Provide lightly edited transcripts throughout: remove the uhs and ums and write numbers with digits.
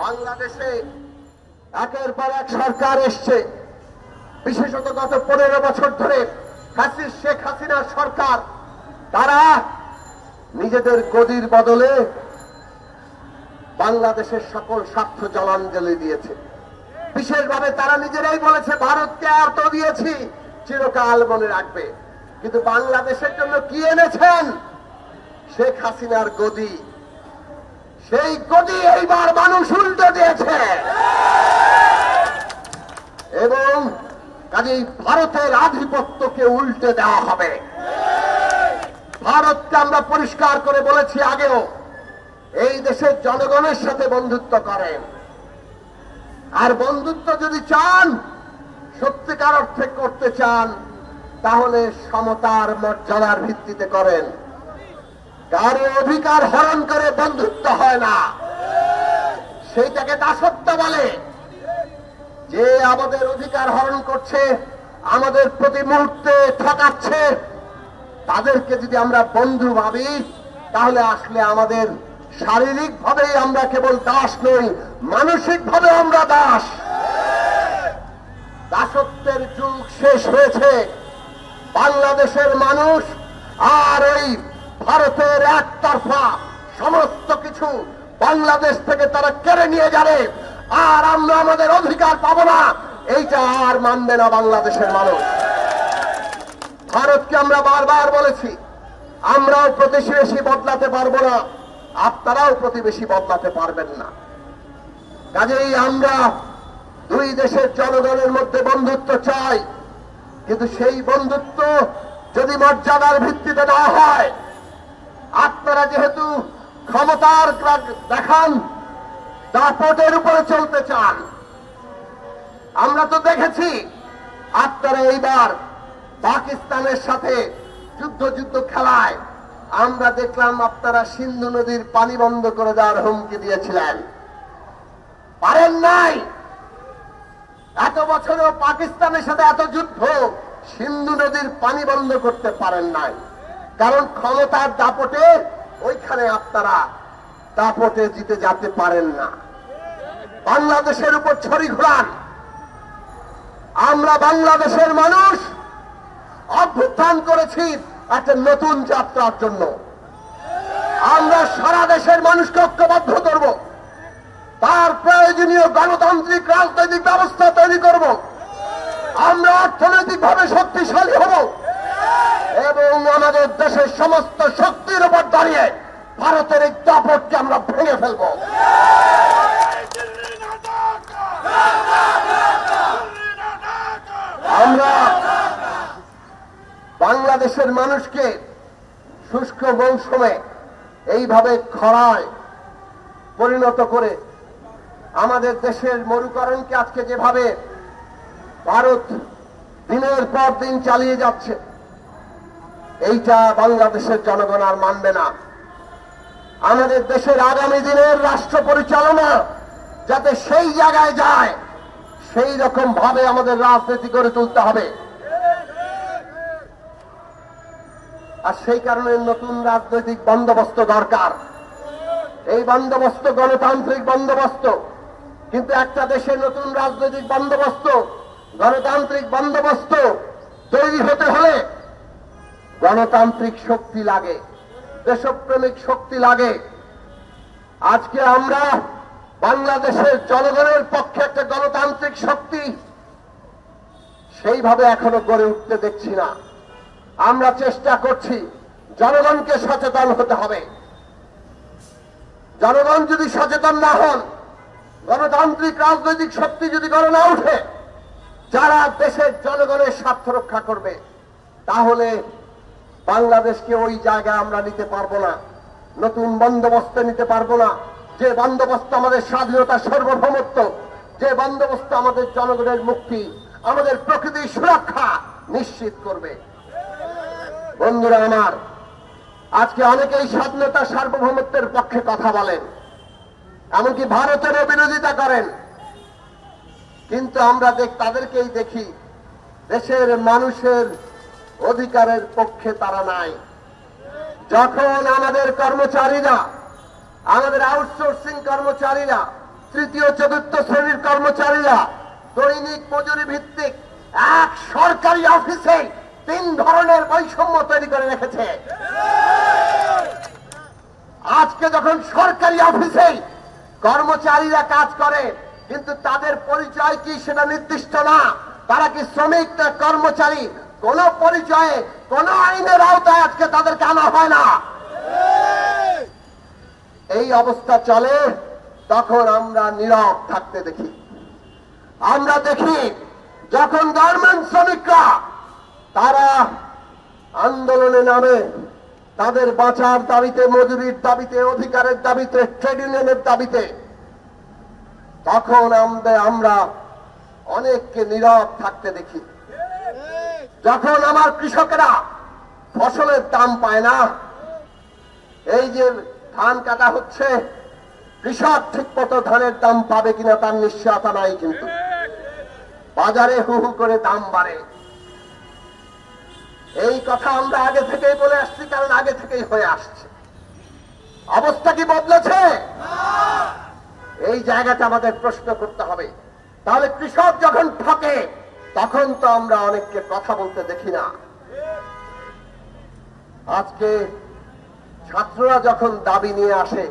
বাংলাদেশে একের পর এক সরকার এসছে, বিশেষত গত 15 বছর ধরে শেখ হাসিনার সরকার, তারা নিজেদের গদির বদলে বাংলাদেশের সকল স্বার্থ জলাঞ্জলি দিয়েছে। বিশেষভাবে তারা নিজেরাই বলেছে ভারতকে এত দিয়েছি চিরকাল মনে রাখবে, কিন্তু বাংলাদেশের জন্য কি এনেছেন? শেখ হাসিনার গদি। সেই গদি এইবার মানুষ উল্টে দিয়েছে এবং কাজেই ভারতের আধিপত্যকে উল্টে দেওয়া হবে। ভারতকে আমরা পরিষ্কার করে বলেছি আগেও, এই দেশের জনগণের সাথে বন্ধুত্ব করেন, আর বন্ধুত্ব যদি চান, সত্যিকার অর্থে করতে চান, তাহলে সমতার মর্যাদার ভিত্তিতে করেন। কারো অধিকার হরণ করে বন্ধুত্ব হয় না, সেইটাকে দাসত্ব বলে। যে আমাদের অধিকার হরণ করছে, আমাদের প্রতি মুহূর্তে ঠকাচ্ছে, তাদেরকে যদি আমরা বন্ধু ভাবি, তাহলে আসলে আমাদের শারীরিক ভাবেই আমরা কেবল দাস নই, মানসিক ভাবে আমরা দাস। দাসত্বের যুগ শেষ হয়েছে। বাংলাদেশের মানুষ আর ওই ভারতের একতরফা সমস্ত কিছু বাংলাদেশ থেকে তারা কেড়ে নিয়ে যাবে, আর আমরা আমাদের অধিকার পাবো না, এইটা আর মানবে না বাংলাদেশের মানুষ। ভারতকে আমরা বারবার বলেছি, আমরাও প্রতিবেশী বদলাতে পারবো না, আপনারাও প্রতিবেশী বদলাতে পারবেন না। কাজেই আমরা দুই দেশের জনগণের মধ্যে বন্ধুত্ব চাই, কিন্তু সেই বন্ধুত্ব যদি মর্যাদার ভিত্তিতে না হয়, আপনারা যেহেতু ক্ষমতার দেখান, দাপটের উপরে চলতে চান। আমরা তো দেখেছি আপনারা এইবার পাকিস্তানের সাথে যুদ্ধ খেলায় আমরা দেখলাম আপনারা সিন্ধু নদীর পানি বন্ধ করে দেওয়ার হুমকি দিয়েছিলেন, পারেন নাই। এত বছরও পাকিস্তানের সাথে এত যুদ্ধ, সিন্ধু নদীর পানি বন্ধ করতে পারেন নাই, কারণ ক্ষমতার দাপটে ওইখানে আপনারা দাপটে জিতে যেতে পারেন না। বাংলাদেশের উপর ছড়ি ঘোরান। আমরা বাংলাদেশের মানুষ অভ্যুত্থান করেছি একটা নতুন যাত্রার জন্য। আমরা সারা দেশের মানুষকে ঐক্যবদ্ধ করব, তার প্রয়োজনীয় গণতান্ত্রিক রাজনৈতিক ব্যবস্থা তৈরি করব, আমরা অর্থনৈতিকভাবে শক্তিশালী হব এবং আমাদের দেশের সমস্ত শক্তির উপর দাঁড়িয়ে ভারতের এই দাপটকে আমরা ভেঙে ফেলব। আমরা বাংলাদেশের মানুষকে শুষ্ক মৌসুমে এইভাবে খরায় পরিণত করে আমাদের দেশের মরুকরণকে আজকে যেভাবে ভারত দিনের পর দিন চালিয়ে যাচ্ছে, এইটা বাংলাদেশের জনগণ আর মানবে না। আমাদের দেশের আগামী দিনের রাষ্ট্র পরিচালনা যাতে সেই জায়গায় যায়, সেই রকম ভাবে আমাদের রাজনীতি করে তুলতে হবে। আর সেই কারণে নতুন রাজনৈতিক বন্দোবস্ত দরকার। এই বন্দোবস্ত গণতান্ত্রিক বন্দোবস্ত, কিন্তু একটা দেশে নতুন রাজনৈতিক বন্দোবস্ত, গণতান্ত্রিক বন্দোবস্ত তৈরি হতে হলে গণতান্ত্রিক শক্তি লাগে, দেশপ্রেমিক শক্তি লাগে। আজকে আমরা বাংলাদেশের জনগণের পক্ষে একটা গণতান্ত্রিক শক্তি সেইভাবে এখনো গড়ে উঠতে দেখছি না। আমরা চেষ্টা করছি, জনগণকে সচেতন হতে হবে। জনগণ যদি সচেতন না হন, গণতান্ত্রিক রাজনৈতিক শক্তি যদি গড়ে না উঠে, যারা দেশের জনগণের স্বার্থ রক্ষা করবে, তাহলে বাংলাদেশকে ওই জায়গায় আমরা নিতে পারবো না, নতুন বন্দোবস্ত নিতে পারবো না। যে বন্দোবস্ত আমাদের স্বাধীনতা, সার্বভৌমত্ব, যে বন্দোবস্ত আমাদের জনগণের মুক্তি, আমাদের প্রকৃতির সুরক্ষা নিশ্চিত করবে। বন্ধুরা আমার, আজকে অনেকেই স্বাধীনতা সার্বভৌমত্বের পক্ষে কথা বলেন, এমনকি ভারতেরও বিরোধিতা করেন, কিন্তু আমরা তাদেরকেই দেখি দেশের মানুষের অধিকারের পক্ষে তারা নাই। যখন আমাদের কর্মচারীরা, আমাদের আউটসোর্সিং কর্মচারীরা তৃতীয় চতুর্থ শ্রেণীর কর্মচারীরা দৈনিক মজুরি ভিত্তিক এক সরকারি অফিসে 3 ধরনের বৈষম্য তৈরি করে রেখেছে। আজকে যখন সরকারি অফিসে কর্মচারীরা কাজ করে, কিন্তু তাদের পরিচয় কি সেটা নির্দিষ্ট না। তারা কি শ্রমিক না কর্মচারী, কোন পরিচয়ে কোন আইনের আওতায় আজকে তাদেরকে আনা হয় না। এই অবস্থা চলে, তখন আমরা নীরব থাকতে দেখি। আমরা দেখি যখন গার্মেন্ট শ্রমিকরা তারা আন্দোলনে নামে, তাদের বাঁচার দাবিতে, মজুরির দাবিতে, অধিকারের দাবিতে, ট্রেড ইউনিয়নের দাবিতে, তখন আমরা অনেককে নীরব থাকতে দেখি। যখন আমার কৃষকেরা ফসলের দাম পায় না, এই যে ধান কাটা হচ্ছে, কৃষক ঠিক মতো ধানের দাম পাবে কিনা তার নিশ্চয়তা নাই, কিন্তু বাজারে হু হু করে দাম বাড়ে। এই কথা আমরা আগে থেকেই বলে আসছি, কারণ আগে থেকেই হয়ে আসছে। অবস্থা কি বদলেছে? এই জায়গাটা আমাদের প্রশ্ন করতে হবে। তাহলে কৃষক যখন ঠকে, তখন তো আমরা অনেককে কথা বলতে দেখি না। আজকে ছাত্ররা যখন দাবি নিয়ে আসে,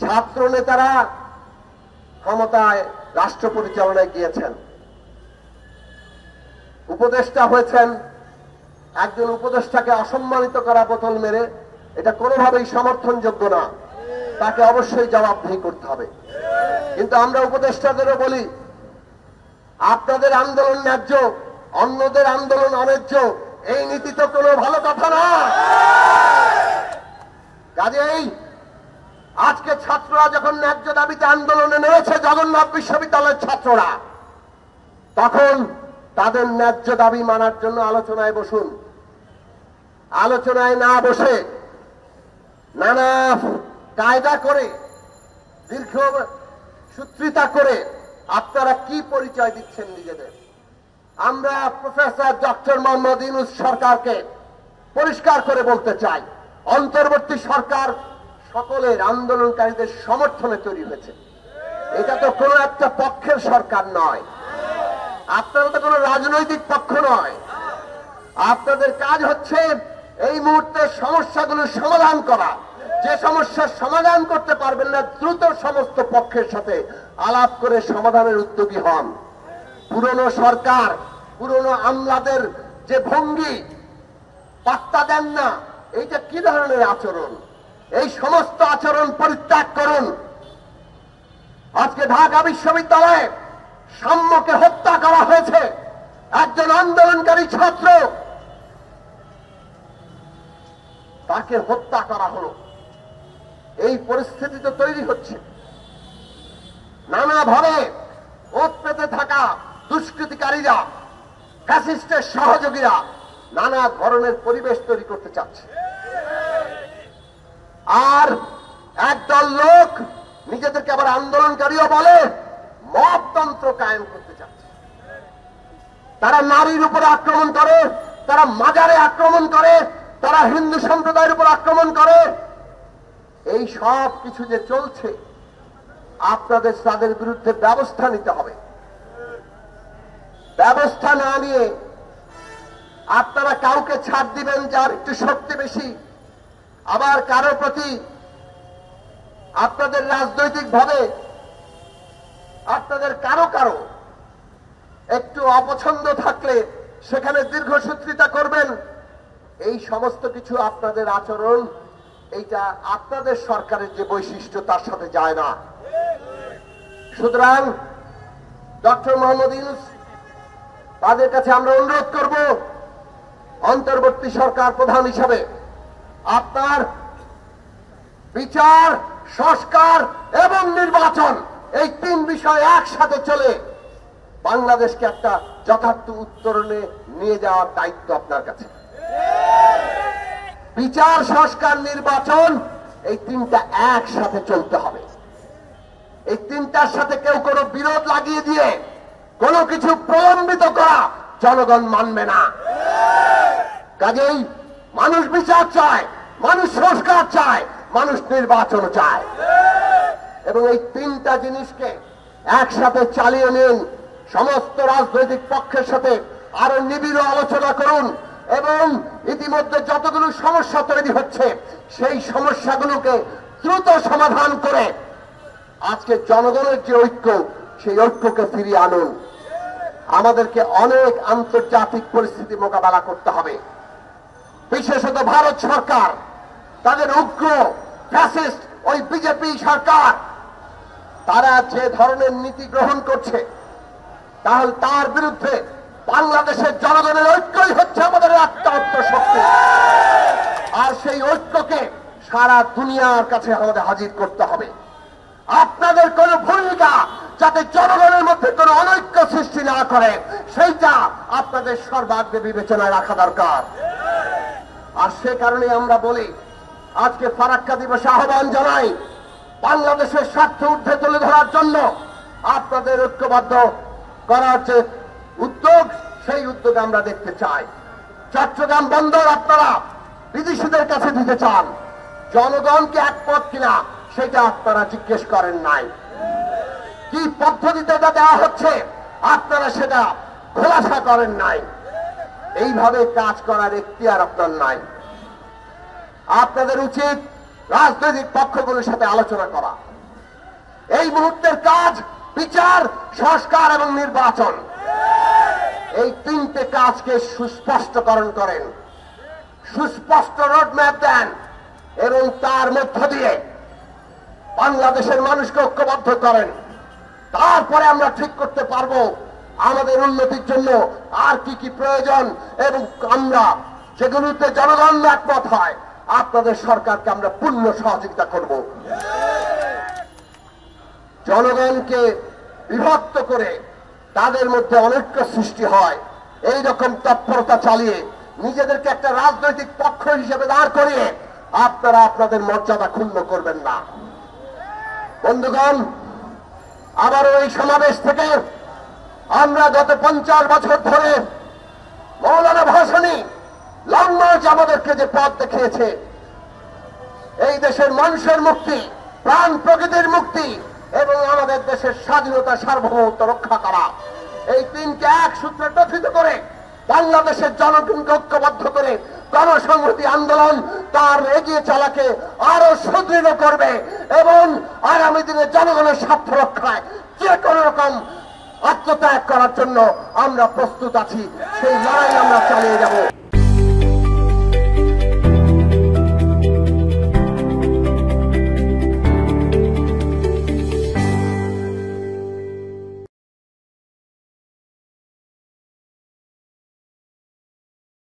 ছাত্র নেতারা ক্ষমতায় রাষ্ট্র পরিচালনায় গিয়েছেন, উপদেষ্টা হয়েছেন, একজন উপদেষ্টাকে অসম্মানিত করা বোতল মেরে, এটা কোনোভাবেই সমর্থনযোগ্য না। তাকে অবশ্যই জবাবদিহি করতে হবে। কিন্তু আমরা উপদেষ্টাদেরও বলি, আপনাদের আন্দোলন ন্যায্য, অন্যদের আন্দোলন অন্যায্য, এই নীতি তো কোনো ভালো কথা না। কাজেই আজকে ছাত্ররা যখন ন্যায্য দাবিতে আন্দোলনে নেমেছে, জগন্নাথ বিশ্ববিদ্যালয়ের ছাত্ররা, তখন তাদের ন্যায্য দাবি মানার জন্য আলোচনায় বসুন। আলোচনায় না বসে নানা কায়দা করে, দীর্ঘ সূত্রিতা করে আপনারা কি পরিচয় দিচ্ছেন নিজেদের? আমরা প্রফেসর ডক্টর মোহাম্মদ ইউনূস সরকারকে পরিষ্কার করে বলতে চাই, অন্তর্বর্তী সরকার সকলের আন্দোলনকারীদের সমর্থনে তৈরি হয়েছে। এটা তো কোনো একটা পক্ষের সরকার নয়, আপনারা তো কোনো রাজনৈতিক পক্ষ নয়। আপনাদের কাজ হচ্ছে এই মুহূর্তে সমস্যাগুলোর সমাধান করা। যে সমস্যার সমাধান করতে পারবেন না, দ্রুত সমস্ত পক্ষের সাথে আলাপ করে সমাধানের উদ্যোগী হন। পুরনো সরকার, পুরনো আমলাদের যে ভঙ্গি, পাত্তা দেন না, এইটা কি ধরনের আচরণ? এই সমস্ত আচরণ পরিত্যাগ করুন। আজকে ঢাকা বিশ্ববিদ্যালয়ে সাম্যকে হত্যা করা হয়েছে, একজন আন্দোলনকারী ছাত্র, তাকে হত্যা করা হলো। এই পরিস্থিতি তো তৈরি হচ্ছে। নানাভাবে ওত পেতে থাকা দুষ্কৃতিকারীরা, ফ্যাসিস্টের সহযোগীরা নানা ধরনের পরিবেশ তৈরি করতে চাচ্ছে। আর একদল লোক নিজেদেরকে আবার আন্দোলনকারীও বলে, মবতন্ত্র কায়েম করতে চাচ্ছে। তারা নারীর উপর আক্রমণ করে, তারা মাজারে আক্রমণ করে, তারা হিন্দু সম্প্রদায়ের উপর আক্রমণ করে। এই সব কিছু যে চলছে, আপনাদের তাদের বিরুদ্ধে ব্যবস্থা নিতে হবে। ব্যবস্থা না নিয়ে আপনারা কাউকে ছাড় দিবেন যার একটু শক্তি বেশি, আবার কারো প্রতি আপনাদের রাজনৈতিকভাবে আপনাদের কারো একটু অপছন্দ থাকলে সেখানে দীর্ঘসূত্রিতা করবেন। এই সমস্ত কিছু আপনাদের আচরণ, এইটা আপনাদের সরকারের যে বৈশিষ্ট্য তার সাথে যায় না। সুতরাং ডক্টর মোহাম্মদ ইউনূস, তাদের কাছে আমরা অনুরোধ করব, অন্তর্বর্তী সরকার প্রধান হিসাবে আপনার বিচার, সংস্কার এবং নির্বাচন, এই 3 বিষয় একসাথে চলে বাংলাদেশকে একটা যথার্থ উত্তরণে নিয়ে যাওয়ার দায়িত্ব আপনার কাছে। বিচার, সংস্কার, নির্বাচন, এই 3টা একসাথে চলতে হবে। এই 3টার সাথে কেউ কোনো বিরোধ লাগিয়ে দিয়ে কোনো কিছু প্রলম্বিত করা জনগণ মানবে না। কাজেই মানুষ বিচার চায়, মানুষ সংস্কার চায়, মানুষ নির্বাচন চায়। এবং এই তিনটা জিনিসকে একসাথে চালিয়ে নিন। সমস্ত রাজনৈতিক পক্ষের সাথে আরো নিবিড় আলোচনা করুন এবং ইতিমধ্যে যতগুলো সমস্যা তৈরি হচ্ছে সেই সমস্যাগুলোকে দ্রুত সমাধান করে আজকে জনগণের যে ঐক্য, সেই ঐক্যকে ফিরিয়ে আনুন। আমাদেরকে অনেক আন্তর্জাতিক পরিস্থিতি মোকাবেলা করতে হবে। বিশেষত ভারত সরকার তাদের উগ্র ফ্যাসিস্ট ওই বিজেপি সরকার, তারা যে ধরনের নীতি গ্রহণ করছে, তাহলে তার বিরুদ্ধে বাংলাদেশের জনগণের ঐক্যই হচ্ছে আমাদের একটা শক্তি। আর সেই ঐক্যকে সারা দুনিয়ার কাছে আমাদের হাজির করতে হবে। আপনাদের কোন ভূমিকা যাতে জনগণের মধ্যে কোন অনৈক্য সৃষ্টি না করে, সেইটা আপনাদের সর্বাগ্রে বিবেচনায় রাখা দরকার। আর সে কারণে আমরা বলি, আজকে ফারাক্কা দিবসে আহ্বান জানাই, বাংলাদেশের স্বার্থ ঊর্ধ্বে তুলে ধরার জন্য আপনাদের ঐক্যবদ্ধ করার যে উদ্যোগ, সেই উদ্যোগ আমরা দেখতে চাই। চট্টগ্রাম বন্দর আপনারা বিদেশিদের কাছে দিতে চান, জনগণকে একমত কিনা সেটা আপনারা জিজ্ঞেস করেন নাই। কি পদ্ধতিতে তা দেওয়া হচ্ছে আপনারা সেটা খোলাসা করেন নাই। এইভাবে কাজ করার এখতিয়ার আপনার নাই। আপনাদের উচিত রাজনৈতিক পক্ষগুলোর সাথে আলোচনা করা। এই মুহূর্তের কাজ বিচার, সংস্কার এবং নির্বাচন। এই তিনটে কাজকে সুস্পষ্টকরণ করেন, সুস্পষ্ট রোডম্যাপ দেন এবং তার মধ্য দিয়ে বাংলাদেশের মানুষকে ঐক্যবদ্ধ করেন। তারপরে আমরা ঠিক করতে পারবো আমাদের উন্নতির জন্য আর কি কি প্রয়োজন, এবং আমরা যেগুলোতে জনগণ একমত হয় আপনাদের সরকারকে আমরা পূর্ণ সহযোগিতা করব। জনগণকে বিভক্ত করে তাদের মধ্যে অনৈক্য সৃষ্টি হয়, এই রকম তৎপরতা চালিয়ে নিজেদেরকে একটা রাজনৈতিক পক্ষ হিসেবে দাঁড় করিয়ে আপনারা আপনাদের মর্যাদা ক্ষুণ্ণ করবেন না। বন্ধুগণ, আবারও এই সমাবেশ থেকে আমরা গত 50 বছর ধরে মৌলানা ভাসানী লং মার্চ আমাদেরকে যে পথ দেখিয়েছে, এই দেশের মানুষের মুক্তি, প্রাণ প্রকৃতির মুক্তি এবং আমাদের দেশের স্বাধীনতা সার্বভৌমত্ব রক্ষা করা, এই তিনকে এক সূত্রে গঠিত করে বাংলাদেশের জনগণকে ঐক্যবদ্ধ করে গণসংহতি আন্দোলন তার এগিয়ে চলাকে আরো সুদৃঢ় করবে এবং আগামী দিনে জনগণের স্বার্থ রক্ষায় যে কোনো রকম আত্মত্যাগ করার জন্য আমরা প্রস্তুত আছি। সেই লড়াই আমরা চালিয়ে যাব।